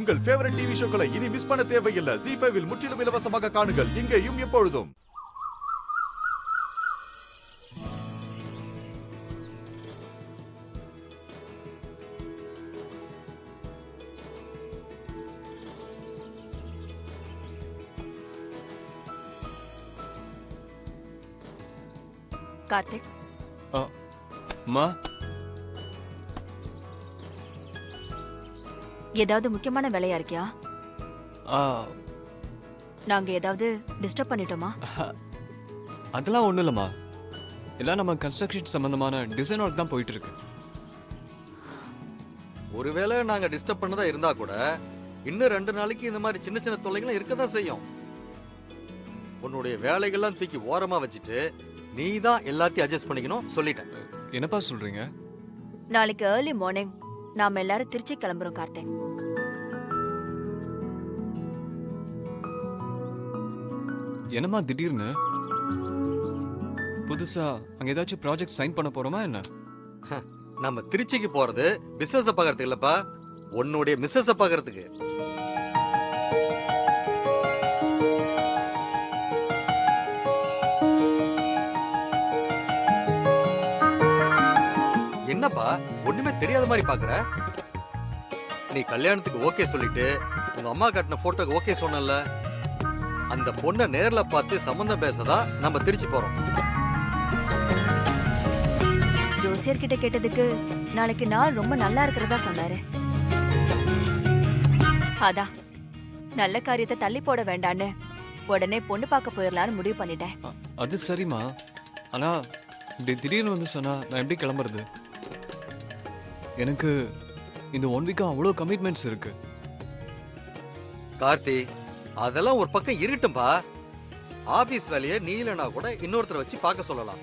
உங்கள் favourite TV ஷோக்களை இனி miss பண்ண தேவையில்லை. ZEE5 இல் முற்றிலும் இலவசமாக காணுங்கள், இங்கேயும் எப்பொழுதும். கார்த்திக், அம்மா, ஏதாவது முக்கியமான வேலையா இருக்கியா? ஆ, நாங்க ஏதாவது டிஸ்டர்ப் பண்ணிட்டோமா? அதெல்லாம் ஒன்றும் இல்லைம்மா. எல்லாம் நம்ம கன்ஸ்ட்ரக்ஷன் சம்பந்தமான டிசைன் ஒர்க் தான் போயிட்டு இருக்கு. ஒருவேளை நாங்க டிஸ்டர்ப் பண்ணதா இருந்தா கூட இன்னும் 2 நாளைக்கு இந்த மாதிரி சின்ன சின்ன தொல்லைகளும் இருக்கதான் செய்யும். உன்னுடைய வேலைகள்லாம் தூக்கி ஓரமா வச்சுட்டு நீ தான் எல்லாத்தையும் அட்ஜஸ்ட் பண்ணிக்கணும் சொல்லிட்டேன். என்னப்பா சொல்றீங்க? நாளைக்கு ஏர்லி மார்னிங் நாம எல்லாரும் திருச்சி கிளம்புறோம் கார்த்திக். என்னம்மா திடீர்னு? புதுசா அங்க ஏதாச்சும் ப்ராஜெக்ட் சைன் பண்ண போறோமா என்ன? நம்ம திருச்சிக்கு போறது பிசினஸ் பாக்குறதுக்கு இல்லப்பா, உன்னுடைய மிஸ்ஸஸ் பாக்குறதுக்கு. என்னப்பா ஒண்ணுமே தெரியாத மாதிரி பாக்குற? நீ கல்யாணத்துக்கு ஓகே சொல்லிட்டு உங்க அம்மா காட்டின போட்டோக்கு ஓகே சொன்னல, அந்த பொண்ணை நேர்ல பார்த்து சம்பந்தம் பேசதான் நம்ம திருச்சி போறோம். ஜோசியர் கிட்ட கேட்டதுக்கு நாளைக்கு நாள் ரொம்ப நல்லா இருக்கிறதா சொன்னாரு. அதான் நல்ல காரியத்தை தள்ளி போட வேண்டான்னு உடனே பொண்ணு பார்க்க போயிடலான்னு முடிவு பண்ணிட்டேன். அது சரிம்மா. ஆனா இப்படி திடீர்னு வந்து சொன்னா நான் எப்படி கிளம்புறது? எனக்கு இந்த 1 வீக்கா அவ்வளோ கமிட்மெண்ட்ஸ் இருக்கு. கார்த்தி, அதெல்லாம் ஒரு பக்கம் இருக்கட்டும்பா. ஆபீஸ் வேலையை நீ இல்லனா கூட இன்னொருத்தரை வச்சு பார்க்க சொல்லலாம்.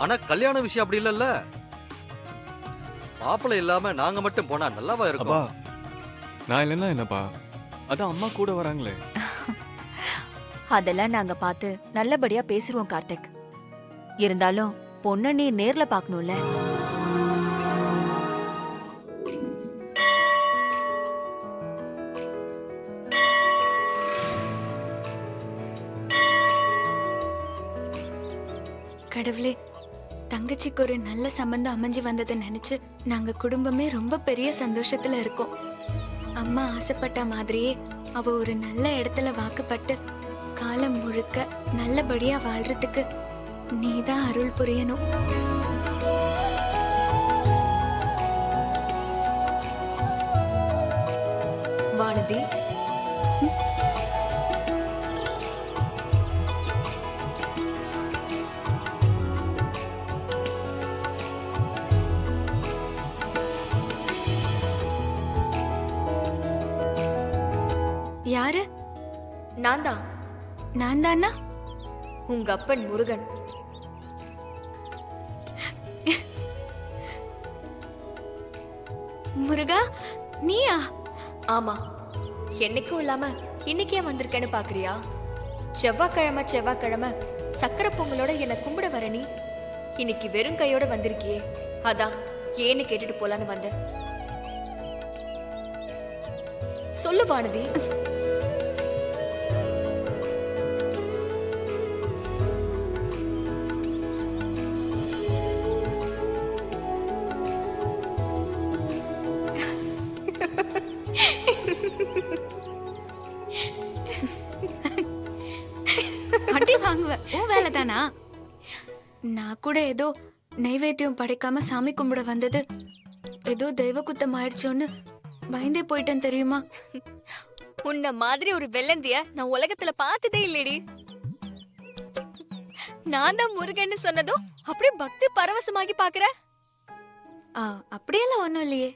ஆனா கல்யாண விஷயம் அப்படி இல்லல்ல. மாப்பிள்ளை இல்லாம நாங்க மட்டும் போனா நல்லாவா இருக்கும்? நான் இல்லைன்னா என்னப்பா, அதான் அம்மா கூட வராங்களே. அதெல்லாம் நாங்க பார்த்து நல்லபடியா பேசிருவோம் கார்த்திக். இருந்தாலும் பொண்ணு நீ நேர்ல பாக்கணும்ல. கடவுளே, தங்கச்சிக்கு ஒரு நல்ல சம்பந்தம் அமைஞ்சு வந்ததை நினைச்சு நாங்க குடும்பமே ரொம்ப பெரிய சந்தோஷத்துல இருக்கோம். அம்மா ஆசைப்பட்ட மாதிரியே அவ ஒரு நல்ல இடத்துல வாக்குப்பட்டு காலம் முழுக்க நல்லபடியா வாழ்றதுக்கு நீதான் அருள் புரியணும். வானதி, யாரு? நான் தான். நான் தானா? உங்க அப்பன் முருகன். முருகா, நீயா? ஆமா, என்னைக்கும் இல்லாம இன்னைக்கே வந்திருக்கேன்னு பாக்குறியா? செவ்வாய்க்கிழமை சக்கரை பொங்கலோட என்ன கும்பிட வர நீ இன்னைக்கு வெறும் கையோட வந்திருக்கியே, அதான் ஏன்னு கேட்டுட்டு போலான்னு வந்த. சொல்லு வானதி. அடி வாங்குவ, உன் வேலை தானா? நான் கூட ஏதோ நைவேத்தியம் படைக்காம சாமி கும்பிட வந்தது ஏதோ தெய்வ குத்தம் ஆயிடுச்சோன்னு பயந்தே போயிட்டேன் தெரியுமா? உன்ன மாதிரி ஒரு வெள்ளந்திய நான் உலகத்துல பார்த்ததே இல்லடி. நான் தான் முருகன்னு சொன்னதும் அப்படியே பக்தி பரவசமாகி பாக்குற. அப்படியெல்லாம் ஒண்ணும் இல்லையே.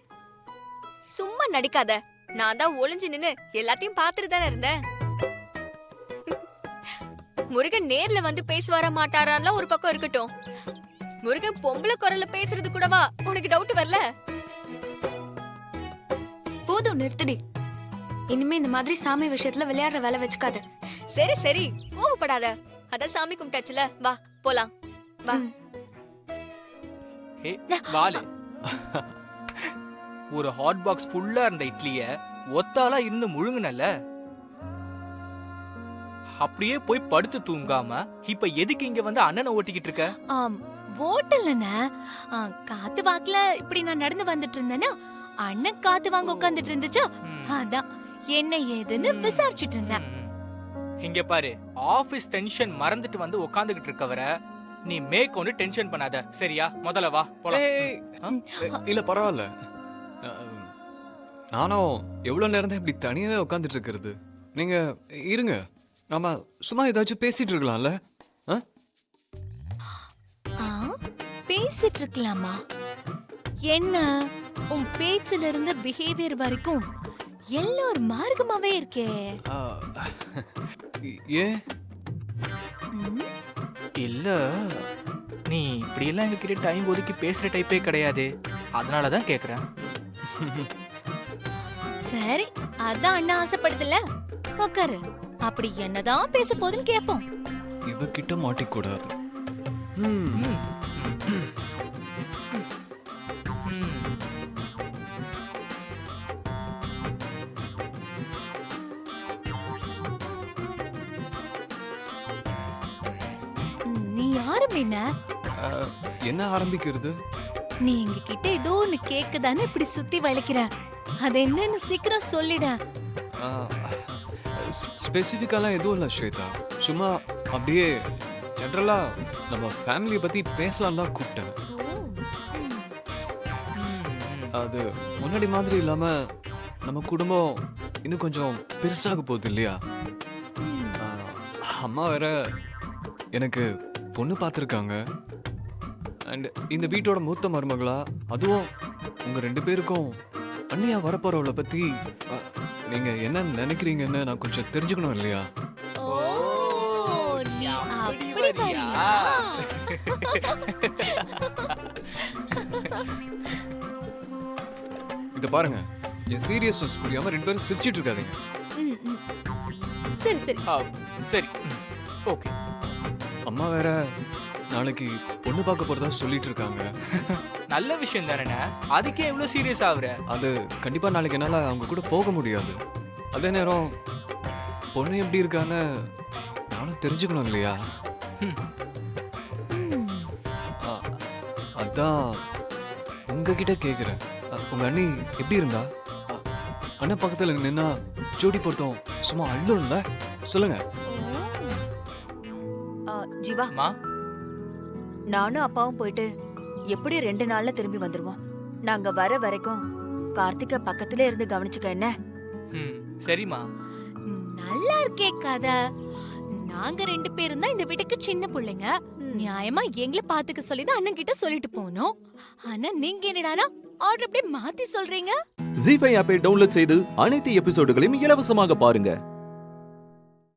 சும்மா நடிக்காத. நான் தான் ஒளிஞ்சு நின்னு எல்லாத்தையும் பாத்துட்டு தானே இருந்தேன். முருகன் நேர்ல வந்து பேசுவாரா மாட்டாரான்லாம் ஒரு பக்கம் இருக்கட்டும், முருகன் பொம்பளை குரல்ல பேசுறது கூடவா உனக்கு டவுட் வரல? போதும், நிறுத்துடி. இனிமே இந்த மாதிரி சாமி விஷயத்துல விளையாடுற வேலை வச்சுக்காத. சரி சரி, கோவப்படாத. அதான் சாமி கும்பிட்டாச்சுல, வா போலாம் வா. ஒரு ஹாட் பாக்ஸ் ஃபுல்லா இருந்த இட்லிய ஒத்தாலா இருந்து முழுங்குனல. அப்படியே போய் படுத்து தூங்காம இப்ப எதுக்கு இங்க வந்து அண்ணனை ஓட்டிக்கிட்டு இருக்க? ஓட்டலண்ணா, காத்து வாக்குல இப்படி நான் நடந்து வந்துட்டு இருந்தேன்னா அண்ணன் காத்து வாங்க உட்காந்துட்டு இருந்துச்சா, அதான் என்ன ஏதுன்னு விசாரிச்சுட்டு இருந்தேன். இங்க பாரு, ஆபீஸ் டென்ஷன் மறந்துட்டு வந்து உட்காந்துக்கிட்டு இருக்கவர நீ மேற்கொண்டு டென்ஷன் பண்ணாத, சரியா? முதல்ல வா போலாம். இல்ல பரவாயில்ல. நானும் எவ்வளவு நேரம் தான் இப்படி தனியாவே உட்காந்துட்டு இருக்கிறது. நீங்க இருங்க, நாம சும்மா ஏதாச்சும் பேசிட்டு இருக்கலாம்ல. பேசிட்டு இருக்கலாமா? என்ன உன் பேச்சுல இருந்து பிஹேவியர் வரைக்கும் எல்லாம் ஒரு மார்க்கமாவே இருக்கே. ஏன்? இல்ல, நீ இப்படி எல்லாம் எங்ககிட்ட டைம் ஒதுக்கி பேசுற டைப்பே கிடையாது, அதனாலதான் கேக்குறேன். சரி, அதான் அண்ணா ஆசைப்படுதுல, உக்காரு. அப்படி என்னதான் பேச போதுன்னு கேப்போம். இவகிட்ட மாட்டிக்கூடாது. நீ ஆரம்பின. என்ன ஆரம்பிக்கிறது? நீ எங்க கிட்ட ஏதோ ஒன்னு கேக்குதானே இப்படி சுத்தி வளைக்கிற, அது என்னன்னு சீக்கிரம் சொல்லிட. ஸ்பெசிஃபிக்காலாம் எதுவும் இல்லை ஸ்வேதா, சும்மா அப்படியே ஜென்ரலா நம்ம ஃபேமிலியை பத்தி பேசலாம் தான் கூப்பிட்டேன். அது முன்னாடி மாதிரி இல்லாம நம்ம குடும்பம் இன்னும் கொஞ்சம் பெருசாக போகுது இல்லையா? அம்மா வேற எனக்கு பொண்ணு பார்த்துருக்காங்க. அண்ட் இந்த வீட்டோட மூத்த மருமகளா, அதுவும் உங்க 2 பேருக்கும் அண்ணியா வரப்போறவளை பத்தி நீங்க என்ன நினைக்கிறீங்கன்னு நான் கொஞ்சம் தெரிஞ்சுக்கணும் இல்லையா? நீ அப்படி வரியா? இத பாருங்க, என் சீரியஸ்னஸ் புரியாம 2 பேரும் சிரிச்சிட்டு இருக்காதீங்க. சரி சரி சரி, ஓகே. அம்மா வேற நாளைக்கு பொண்ணு பார்க்க போறதா சொல்லிட்டு இருக்காங்க. நல்ல விஷயம் தானே, அதுக்கே இவ்வளவு சீரியஸ் ஆகுற? அது கண்டிப்பா நாளைக்கு என்னால அவங்க கூட போக முடியாது. அதே நேரம் பொண்ணு எப்படி இருக்கான்னு நானும் தெரிஞ்சுக்கணும் இல்லையா? அதான் உங்ககிட்ட கேக்குறேன். உங்க அண்ணி எப்படி இருந்தா? அண்ணன் பக்கத்துல நின்னா ஜோடி பொருத்தம் சும்மா அள்ளும்ல, சொல்லுங்க. ஜீவா, நானும் அப்பாவும் போயிட்டு எப்படி 2 நாள்ல திரும்பி வந்துருவோம். நாங்க வர வரைக்கும் கார்த்திகை பக்கத்துல இருந்து கவனிச்சுக்க என்ன? சரிம்மா. நல்லா இருக்கே கதை. நாங்க 2 பேரும் தான் இந்த வீட்டுக்கு சின்ன பிள்ளைங்க. நியாயமா எங்களை பாத்துக்க சொல்லிதான் அண்ணன் கிட்ட சொல்லிட்டு போனோம். ஆனா நீங்க என்னடானா ஆர்டர் அப்படியே மாத்தி சொல்றீங்க. ஜீ5 ஆப்பை டவுன்லோட் செய்து அனைத்து எபிசோடுகளையும் இலவசமாக பாருங்க.